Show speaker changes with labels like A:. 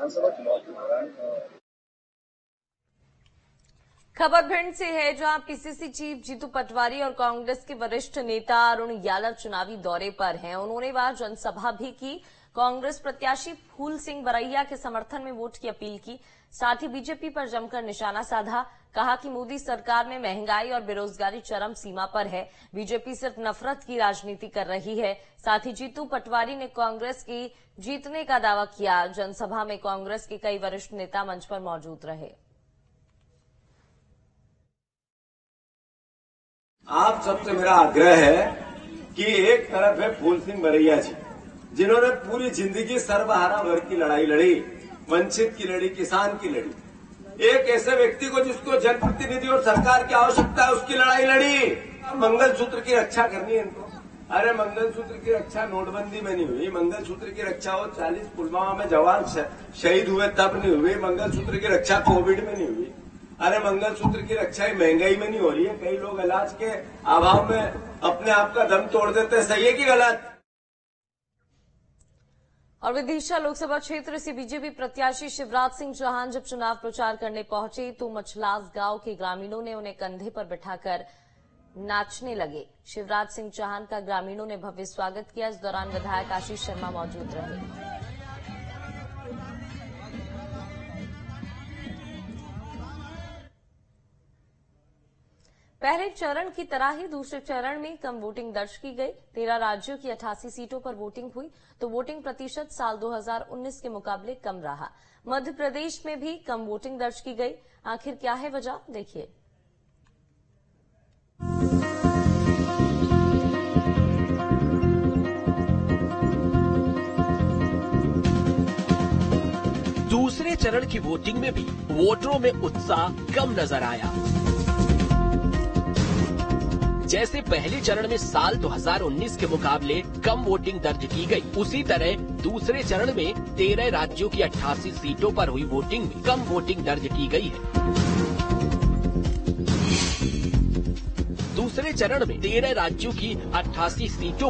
A: विधानसभा चुनाव के दौरान
B: खबर भिंड से है, जहां पीसीसी चीफ जीतू पटवारी और कांग्रेस के वरिष्ठ नेता अरुण यादव चुनावी दौरे पर हैं। उन्होंने वहां जनसभा भी की। कांग्रेस प्रत्याशी फूल सिंह बरैया के समर्थन में वोट की अपील की। साथ ही बीजेपी पर जमकर निशाना साधा। कहा कि मोदी सरकार में महंगाई और बेरोजगारी चरम सीमा पर है। बीजेपी सिर्फ नफरत की राजनीति कर रही है। साथ ही जीतू पटवारी ने कांग्रेस की जीतने का दावा किया। जनसभा में कांग्रेस के कई वरिष्ठ नेता मंच पर मौजूद रहे।
C: आप सबसे मेरा आग्रह है कि एक तरफ है फूल सिंह बरैया जी, जिन्होंने पूरी जिंदगी सर्वहारा वर्ग की लड़ाई लड़ी, वंचित की लड़ी, किसान की लड़ी। एक ऐसे व्यक्ति को जिसको जनप्रतिनिधि और सरकार की आवश्यकता है, उसकी लड़ाई लड़ी। मंगलसूत्र की रक्षा करनी है इनको। अरे मंगलसूत्र की रक्षा नोटबंदी में नहीं हुई, मंगलसूत्र की रक्षा वो 40 पुलवामा में जवान शहीद हुए तब नहीं हुई, मंगलसूत्र की रक्षा कोविड में नहीं हुई। अरे मंगलसूत्र की रक्षा महंगाई में नहीं हो रही है। कई लोग इलाज के अभाव में अपने आप का दम तोड़ देते हैं। सही है कि गलत?
B: और विदिशा लोकसभा क्षेत्र से बीजेपी प्रत्याशी शिवराज सिंह चौहान जब चुनाव प्रचार करने पहुंचे तो मछलास गांव के ग्रामीणों ने उन्हें कंधे पर बिठाकर नाचने लगे। शिवराज सिंह चौहान का ग्रामीणों ने भव्य स्वागत किया। इस दौरान विधायक आशीष शर्मा मौजूद रहे। पहले चरण की तरह ही दूसरे चरण में कम वोटिंग दर्ज की गई। 13 राज्यों की 88 सीटों पर वोटिंग हुई तो वोटिंग प्रतिशत साल 2019 के मुकाबले कम रहा। मध्य प्रदेश में भी कम वोटिंग दर्ज की गई। आखिर क्या है वजह, देखिए।
D: दूसरे चरण की वोटिंग में भी वोटरों में उत्साह कम नजर आया। जैसे पहले चरण में साल 2019 के मुकाबले कम वोटिंग दर्ज की गई, उसी तरह दूसरे चरण में 13 राज्यों की 88 सीटों पर हुई वोटिंग में कम वोटिंग दर्ज की गई है। दूसरे चरण में 13 राज्यों की 88 सीटों